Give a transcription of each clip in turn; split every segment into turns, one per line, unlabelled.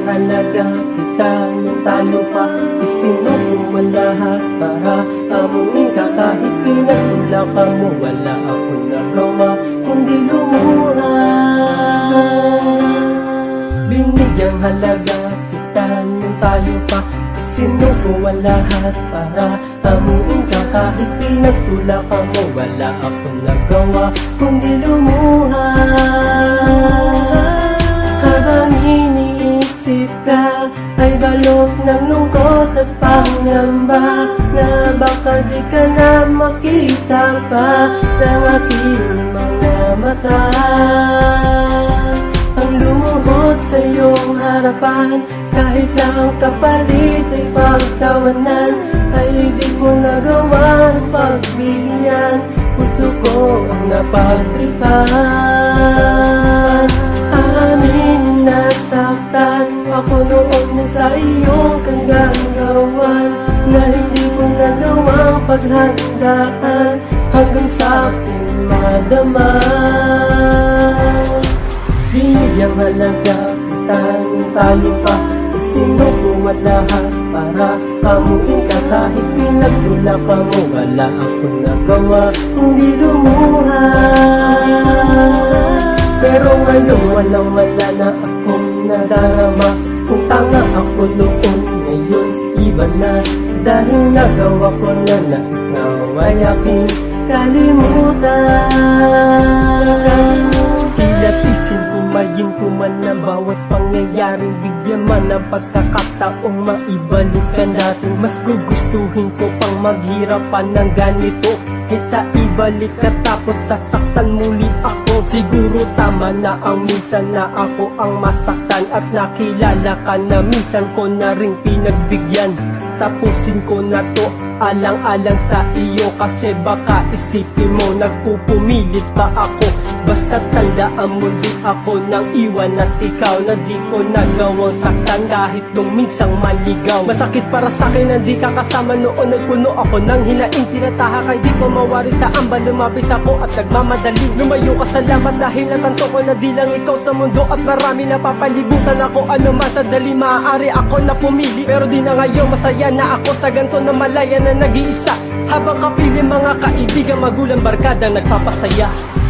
halaga kita nung tayo pa isinuko ang lahat para amuin ka. Kahit pinagtula ka mo, wala akong nagawa kundi lumuha. Binigyang halaga kita nung tayo pa isinuko ang lahat para amuin ka. Kahit pinagtula ka mo, wala akong nagawa kundi lumuha. Habang iniisip ka ay balot ng lungkot at pangamba, na baka di ka na makita pa ng aking mga mata. Ang lumuhod sa iyong harapan, kahit na ang kapalit ay pagtawanan, ay di ko nagawa ng pagbigyan. Puso ko ang napagtripan. Amin nasaktan ako noon sa iyong kagagawan, na hindi ko nagawang paghandaan hanggang sa aking madama. Binigyang halaga kita nung tayo pa isinuko ang lahat para amuin ka. Kahit pinagtula pa mo, wala akong nagawa kundi lumuha. Pero ngayon walang-wala na akong nadarama. Kung tanga ako noon, ngayon iba na, dahil nagawa ko na naway aking kalimutan. Kilatisin, imayin ko man ang bawat pangyayaring bigyan man ng pagkakataong maibalik ka natin. Mas gugustuhin ko pang maghirapan ng ganito kesa ibalik ka tapos sasaktan muli ako. Siguro tama na ang minsan na ako ang masaktan, at nakilala ka na minsan ko na rin pinagbigyan. Tapusin ko na to alang-alang sa iyo, kasi baka isipin mo nagpupumilit pa ako. Basta tandaan mo di ako nang iwan, at ikaw na di ko nagawang saktan kahit nung minsang maligaw. Masakit para sa'kin na di ka kasama noon, ay puno ako ng hinaing tinatahak, ay di ko mawari sa amba. Lumabis ako at nagmamadali, lumayo ka, salamat, dahil natanto ko na di lang ikaw sa mundo at marami na papalibutan ako. Ano man sa dali maaari ako na pumili, pero di na ngayon masaya na ako sa ganto na malaya na nag-iisa. Habang kapili mga kaibigan, magulang, barkada nagpapasaya.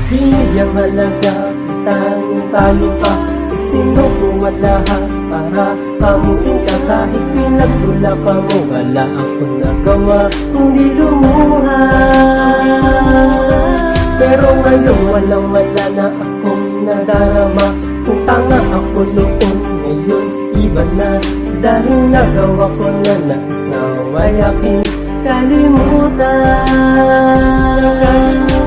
Binigyang halaga kita nung tayo pa isinuko ang lahat para amuin ka. Kahit pinagtula pa mo, wala akong nagawa kundi lumuha. Pero ngayon walang-wala na akong nadarama. Kung tanga ako noon, ngayon iba na, dahil nagawa ko na naway aking kalimutan.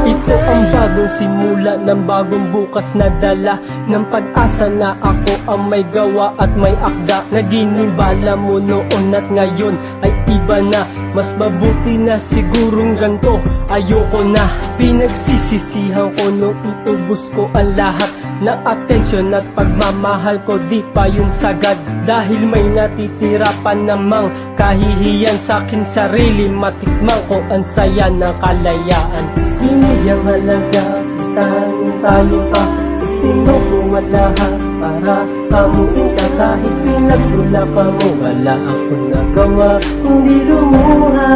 Ito ang bagong simula ng bagong bukas na dala ng pag-asa, na ako ang may gawa at may akda. Naginibala mo noon at ngayon ay iba na. Mas mabuti na sigurong ganto, ayoko na. Pinagsisisihan ko nung iubos ko ang lahat ng atensyon at pagmamahal ko, di pa yun sagad. Dahil may natitira pa namang kahihiyan sa akin sarili, matikman ko ang saya ng kalayaan. Binigyang halaga kita nung tayo pa isinuko ang lahat para amuin ka. Kahit pinagtula pa mo, wala akong nagawa kundi lumuha.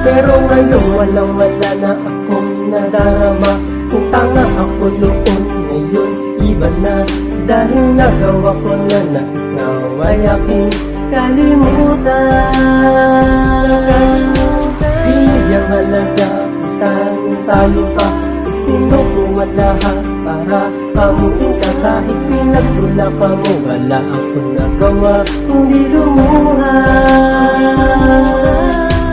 Pero ngayon walang-wala na akong nadarama. Kung tanga ako noon, ngayon iba na, dahil nagawa ko na naway aking kalimutan. Binigyang halaga kita nung tayo pa isinuko ang lahat para amuin ka. Kahit pinagtula pa mo, wala akong nagawa kundi lumuha.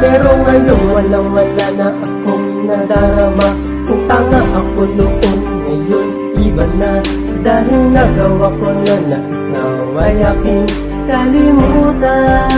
Pero ngayon walang-wala na akong nadarama. Kung tanga ako noon, ngayon iba na, dahil nagawa ko na naway aking kalimutan.